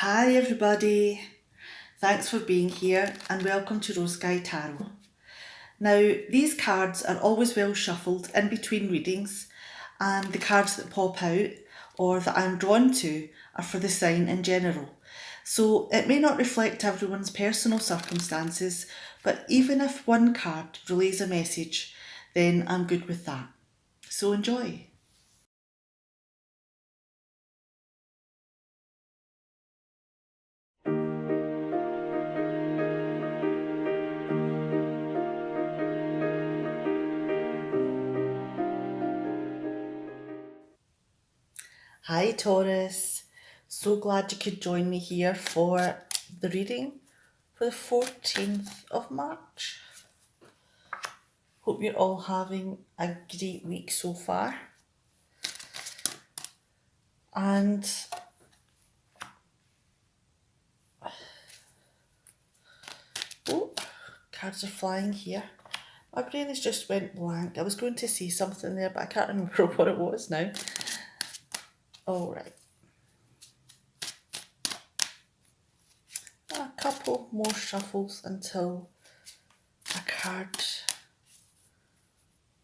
Hi everybody, thanks for being here and welcome to Rose Sky Tarot. Now these cards are always well shuffled in between readings, and the cards that pop out or that I'm drawn to are for the sign in general. So it may not reflect everyone's personal circumstances, but even if one card relays a message, then I'm good with that. So enjoy. Hi Taurus, so glad you could join me here for the reading for the 14th of March. Hope you're all having a great week so far. And oh, cards are flying here. My brain has just went blank. I was going to say something there, but I can't remember what it was now. All right. A couple more shuffles until a card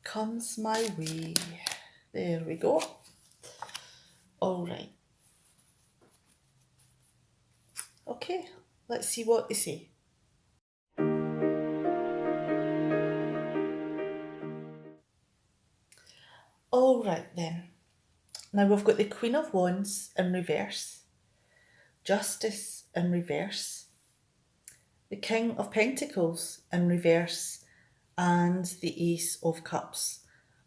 comes my way. There we go. All right. Okay, let's see what they say. All right then. Now we've got the Queen of Wands in reverse, Justice in reverse, the King of Pentacles in reverse, and the Ace of Cups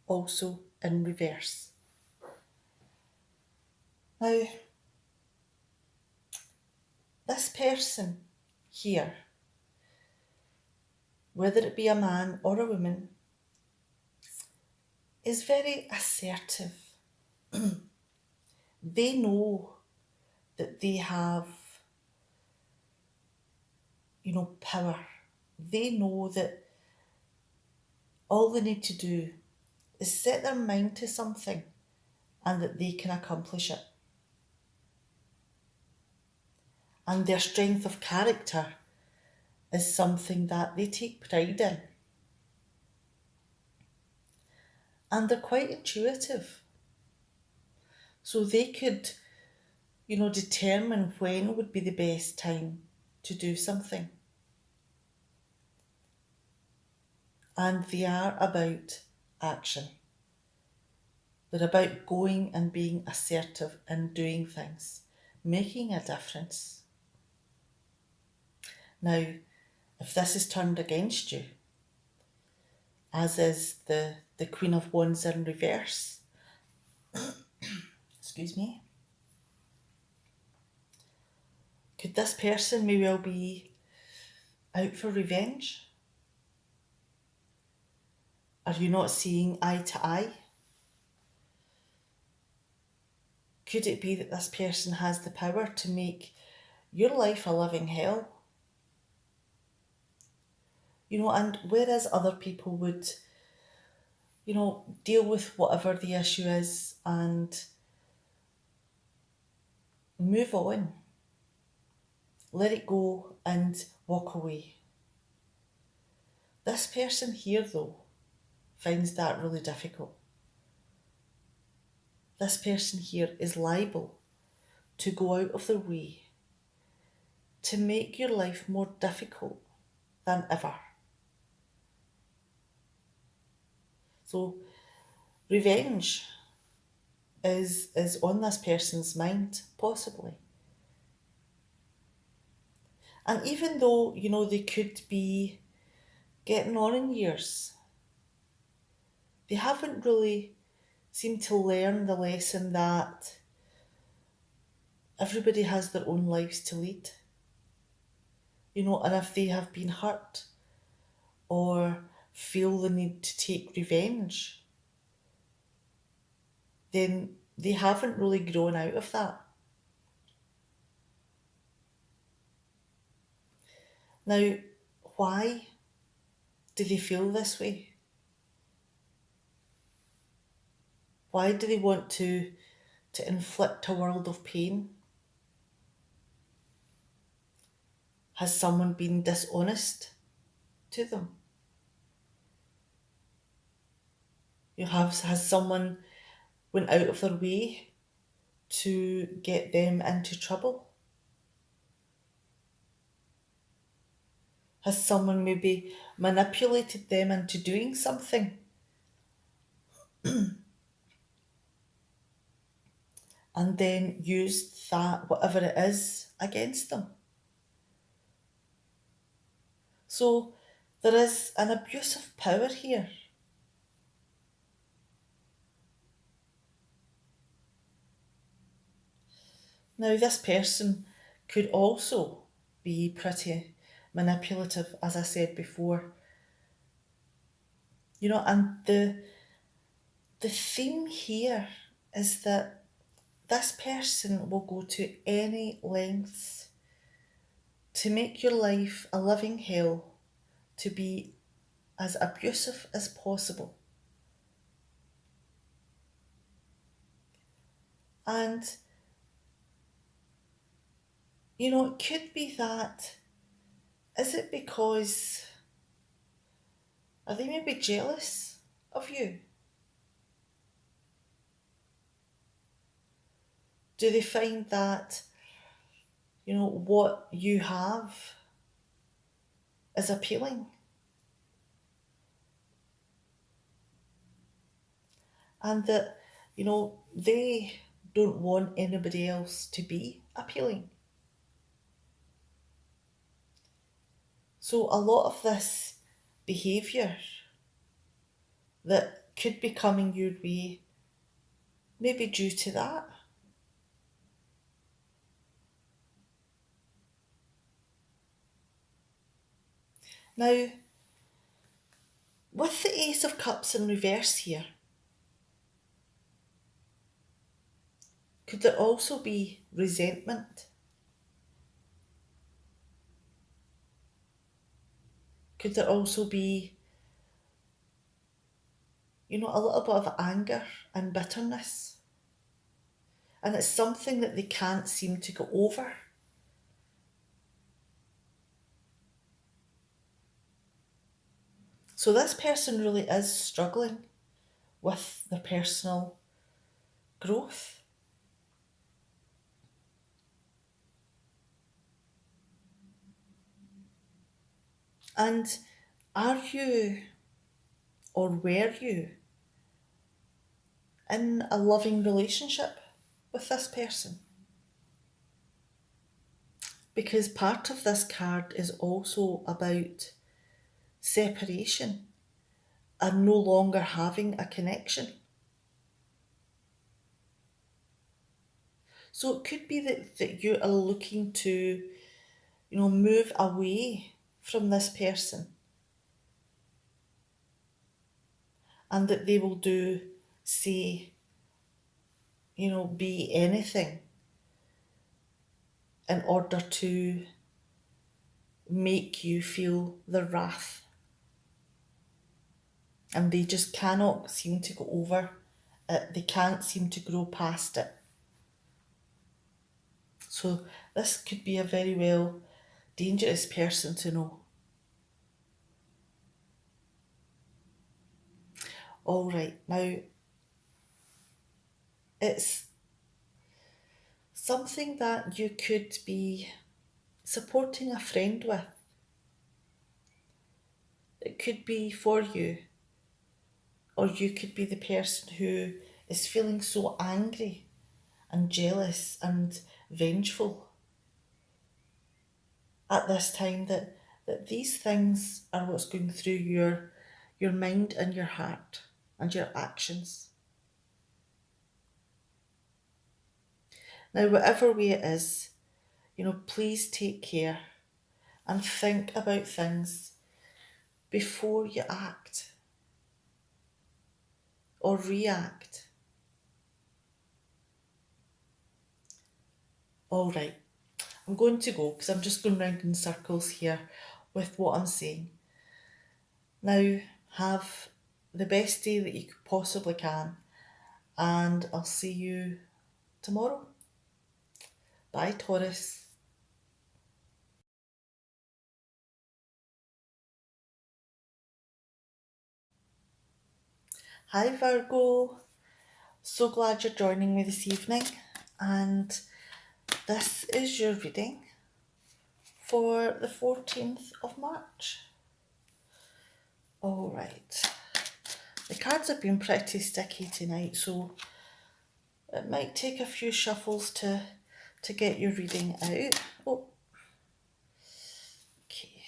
also in reverse. Now, this person here, whether it be a man or a woman, is very assertive. They know that they have, power. They know that all they need to do is set their mind to something and that they can accomplish it. And their strength of character is something that they take pride in. And they're quite intuitive. So they could, determine when would be the best time to do something. And they are about action. They're about going and being assertive and doing things, making a difference. Now, if this is turned against you, as is the Queen of Wands in reverse, excuse me, could this person may well be out for revenge? Are you not seeing eye to eye? Could it be that this person has the power to make your life a living hell? And whereas other people would, deal with whatever the issue is and move on, let it go and walk away. This person here, though, finds that really difficult. This person here is liable to go out of their way to make your life more difficult than ever. So revenge is on this person's mind, possibly. And even though, they could be getting on in years, they haven't really seemed to learn the lesson that everybody has their own lives to lead. And if they have been hurt or feel the need to take revenge, then they haven't really grown out of that. Now, why do they feel this way? Why do they want to inflict a world of pain? Has someone been dishonest to them? Has someone went out of their way to get them into trouble? Has someone maybe manipulated them into doing something and then used that, whatever it is, against them? So there is an abuse of power here. Now, this person could also be pretty manipulative, as I said before. And the theme here is that this person will go to any lengths to make your life a living hell, to be as abusive as possible. And, it could be that, is it because, are they maybe jealous of you? Do they find that, what you have is appealing? And that, they don't want anybody else to be appealing. So a lot of this behaviour that could be coming your way, maybe due to that. Now, with the Ace of Cups in reverse here, could there also be resentment? Could there also be, a little bit of anger and bitterness? And it's something that they can't seem to get over. So this person really is struggling with their personal growth. And are you, or were you, in a loving relationship with this person? Because part of this card is also about separation and no longer having a connection. So it could be that you are looking to, move away from this person, and that they will do, say, be anything in order to make you feel the wrath. And they just cannot seem to go over it. They can't seem to grow past it. So this could be a very well dangerous person to know. All right, now it's something that you could be supporting a friend with. It could be for you, or you could be the person who is feeling so angry and jealous and vengeful at this time that these things are what's going through your mind and your heart and your actions. Now, whatever way it is, please take care and think about things before you act or react. All right, I'm going to go because I'm just going round in circles here with what I'm saying. Now, have the best day that you possibly can, and I'll see you tomorrow. Bye, Taurus. Hi Virgo, so glad you're joining me this evening, and this is your reading for the 14th of March. Alright, the cards have been pretty sticky tonight, so it might take a few shuffles to get your reading out. Oh, okay.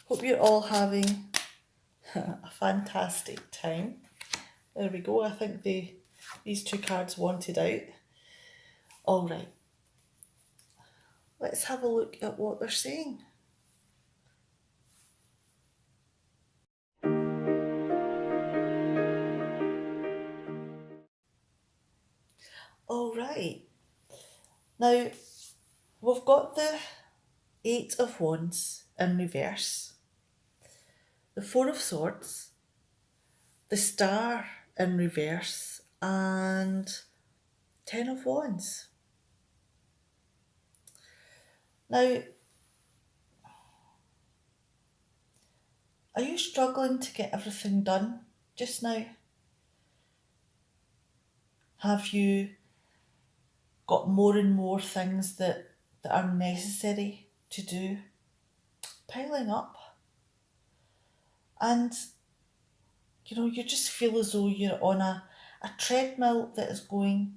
Hope you're all having a fantastic time. There we go, I think these two cards wanted out. Alright, let's have a look at what they're saying. Alright, now we've got the Eight of Wands in reverse, the Four of Swords, the Star in reverse, and Ten of Wands. Now, are you struggling to get everything done just now? Have you got more and more things that are necessary to do piling up? And you just feel as though you're on a treadmill that is going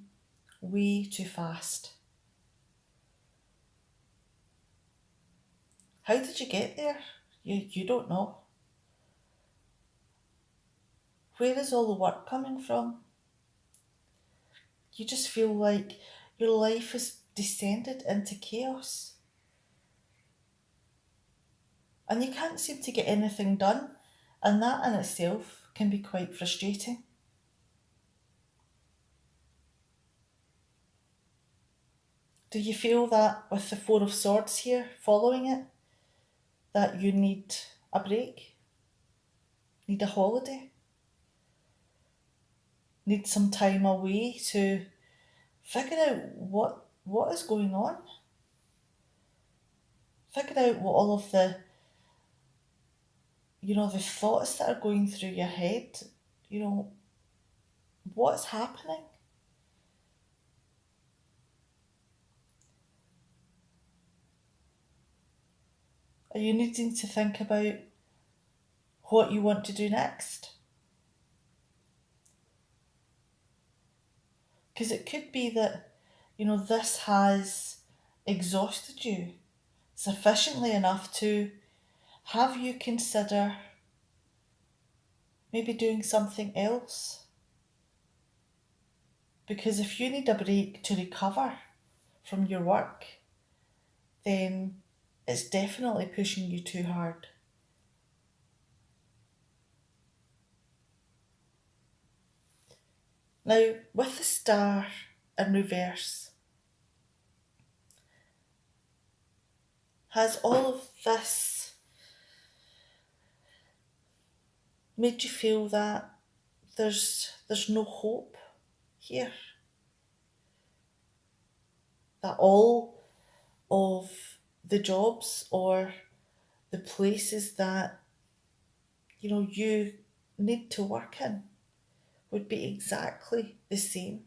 way too fast. How did you get there? You don't know. Where is all the work coming from? You just feel like your life has descended into chaos. And you can't seem to get anything done, and that in itself can be quite frustrating. Do you feel that with the Four of Swords here following it, that you need a break? Need a holiday? Need some time away to figure out what is going on? Figure out what all of the thoughts that are going through your head, what's happening? Are you needing to think about what you want to do next? Because it could be that, this has exhausted you sufficiently enough to have you consider maybe doing something else. Because if you need a break to recover from your work, then it's definitely pushing you too hard. Now, with the Star in reverse, has all of this made you feel that there's no hope here? That all of the jobs or the places that you need to work in would be exactly the same?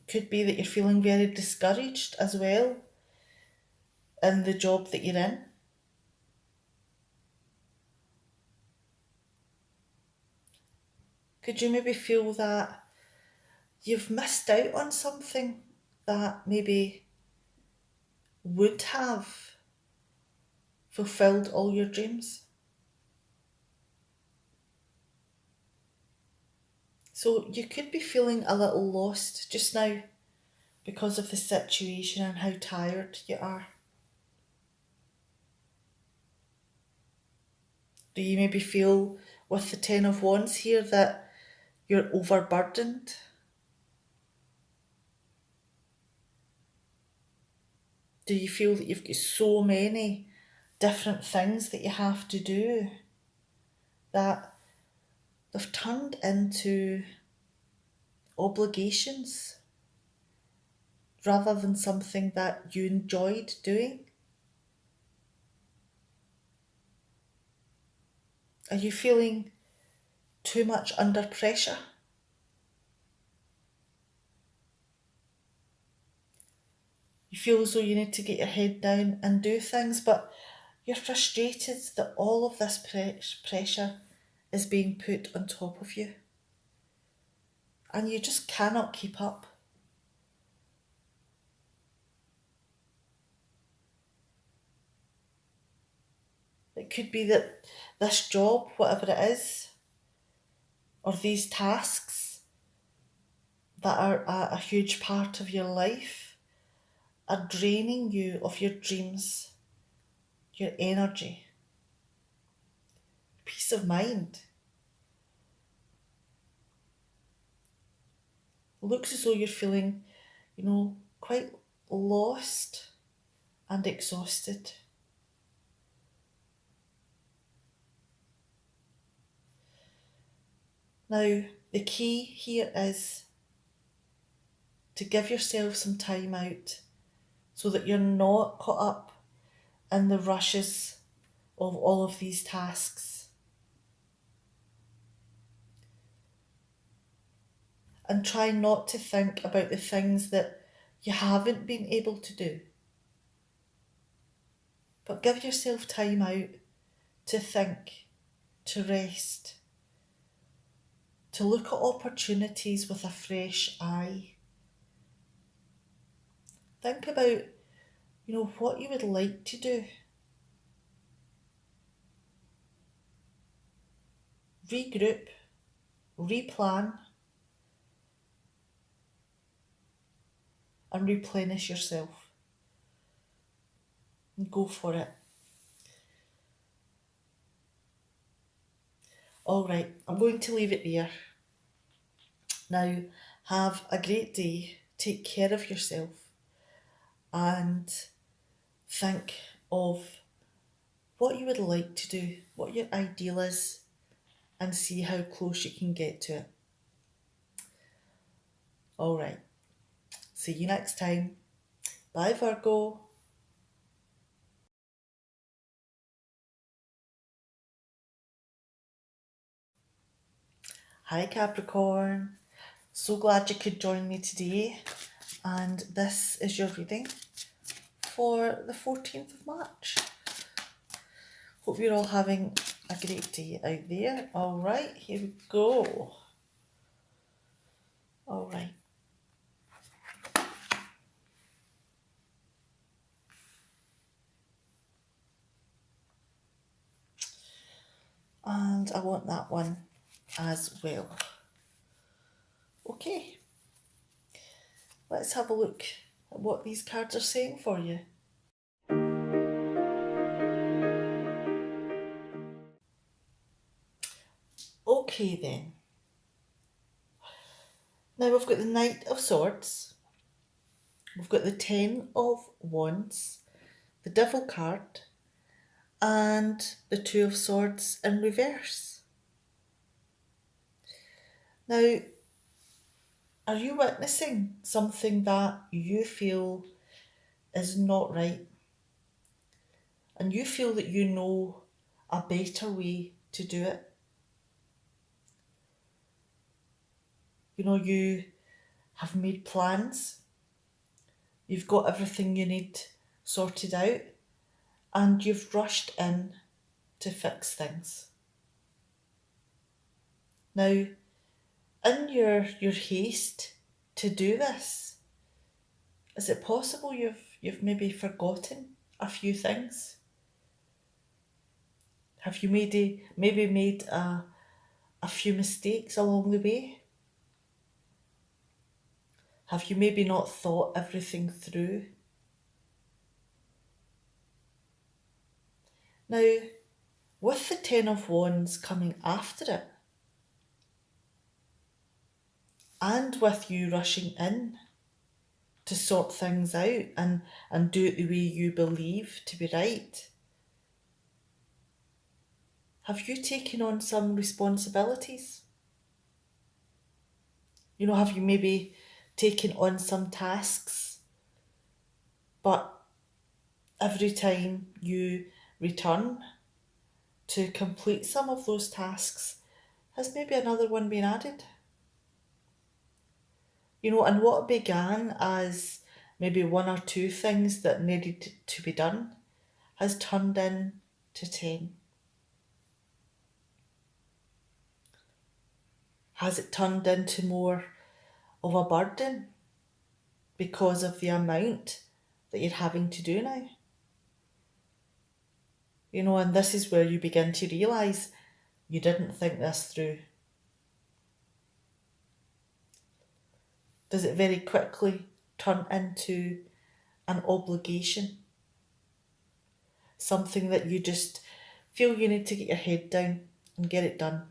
Could be that you're feeling very discouraged as well in the job that you're in. Could you maybe feel that you've missed out on something that maybe would have fulfilled all your dreams? So you could be feeling a little lost just now because of the situation and how tired you are. Do you maybe feel with the Ten of Wands here that you're overburdened? Do you feel that you've got so many different things that you have to do that they've turned into obligations rather than something that you enjoyed doing? Are you feeling too much under pressure? You feel as though you need to get your head down and do things, but you're frustrated that all of this pressure is being put on top of you. And you just cannot keep up. It could be that this job, whatever it is, or these tasks that are a huge part of your life, are draining you of your dreams, your energy, peace of mind. It looks as though you're feeling, quite lost and exhausted. Now, the key here is to give yourself some time out so that you're not caught up in the rushes of all of these tasks. And try not to think about the things that you haven't been able to do. But give yourself time out to think, to rest, to look at opportunities with a fresh eye. Think about, what you would like to do. Regroup, replan, and replenish yourself. And go for it. All right, I'm going to leave it there. Now, have a great day. Take care of yourself. And think of what you would like to do, what your ideal is, and see how close you can get to it. All right. See you next time. Bye, Virgo. Hi, Capricorn. So glad you could join me today. And this is your reading for the 14th of March. Hope you're all having a great day out there. All right, here we go. All right. And I want that one as well. Okay, let's have a look at what these cards are saying for you. Okay then. Now we've got the Knight of Swords, we've got the Ten of Wands, the Devil card, and the Two of Swords in reverse. Now, are you witnessing something that you feel is not right? And you feel that you know a better way to do it? You have made plans, you've got everything you need sorted out, and you've rushed in to fix things. Now, in your haste to do this, is it possible you've maybe forgotten a few things? Have you maybe made a few mistakes along the way? Have you maybe not thought everything through? Now, with the Ten of Wands coming after it, and with you rushing in to sort things out and do it the way you believe to be right, have you taken on some responsibilities? Have you maybe taken on some tasks But every time you return to complete some of those tasks, has maybe another one been added? And what began as maybe one or two things that needed to be done has turned into 10. Has it turned into more of a burden because of the amount that you're having to do now? And this is where you begin to realise you didn't think this through. Does it very quickly turn into an obligation? Something that you just feel you need to get your head down and get it done.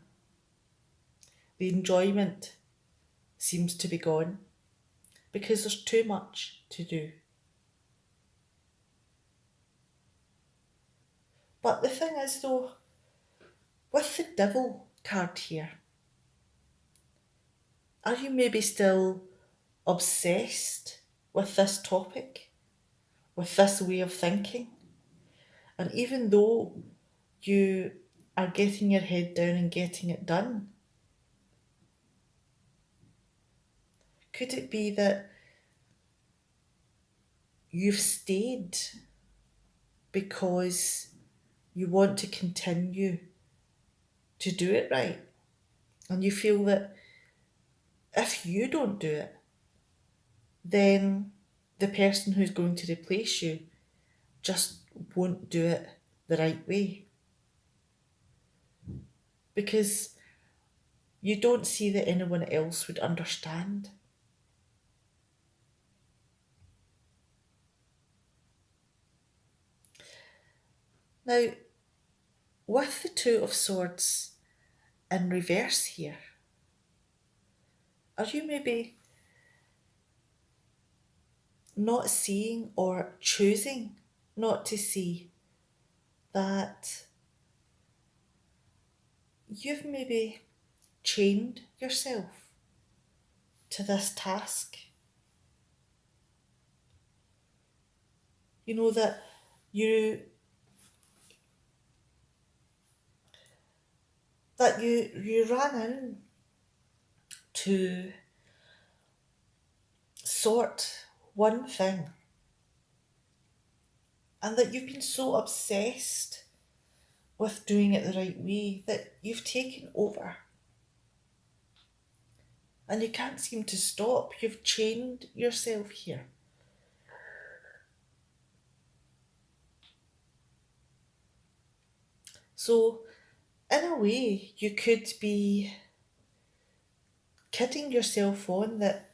The enjoyment seems to be gone because there's too much to do. But the thing is though, with the Devil card here, are you maybe still obsessed with this topic, with this way of thinking? And even though you are getting your head down and getting it done, could it be that you've stayed because you want to continue to do it right? And you feel that if you don't do it, then the person who's going to replace you just won't do it the right way. Because you don't see that anyone else would understand. Now, with the Two of Swords in reverse here, are you maybe not seeing or choosing not to see that you've maybe chained yourself to this task? That you ran in to sort one thing, and that you've been so obsessed with doing it the right way that you've taken over and you can't seem to stop. You've chained yourself here. So in a way you could be kidding yourself on that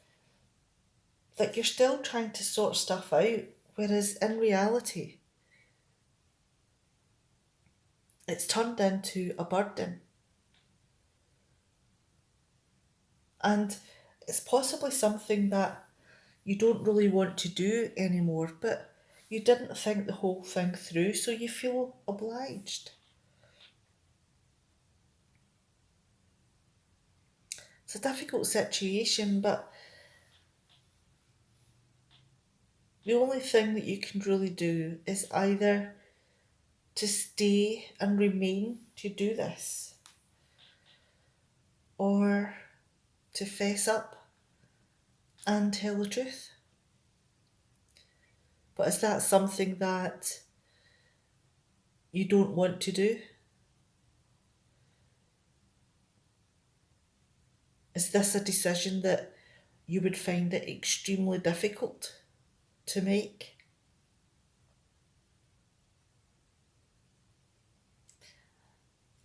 you're still trying to sort stuff out, whereas in reality it's turned into a burden. And it's possibly something that you don't really want to do anymore, but you didn't think the whole thing through, so you feel obliged. It's a difficult situation, but the only thing that you can really do is either to stay and remain to do this, or to fess up and tell the truth. But is that something that you don't want to do? Is this a decision that you would find it extremely difficult to make?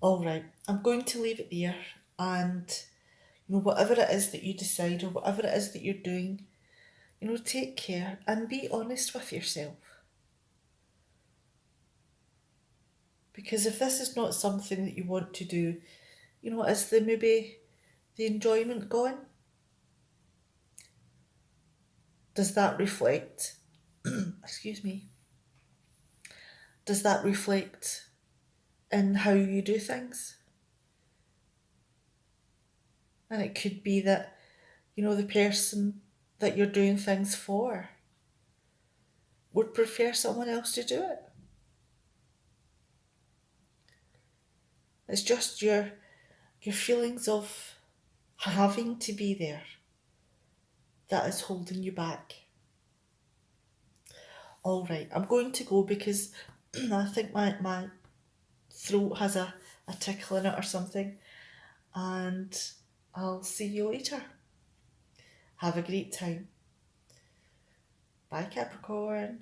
All right, I'm going to leave it there, and whatever it is that you decide or whatever it is that you're doing, take care and be honest with yourself. Because if this is not something that you want to do, is there maybe the enjoyment gone? Does that reflect, excuse me, does that reflect in how you do things? And it could be that, the person that you're doing things for would prefer someone else to do it. It's just your feelings of having to be there that is holding you back. All right, I'm going to go because I think my throat has a tickle in it or something, and I'll see you later. Have a great time. Bye, Capricorn.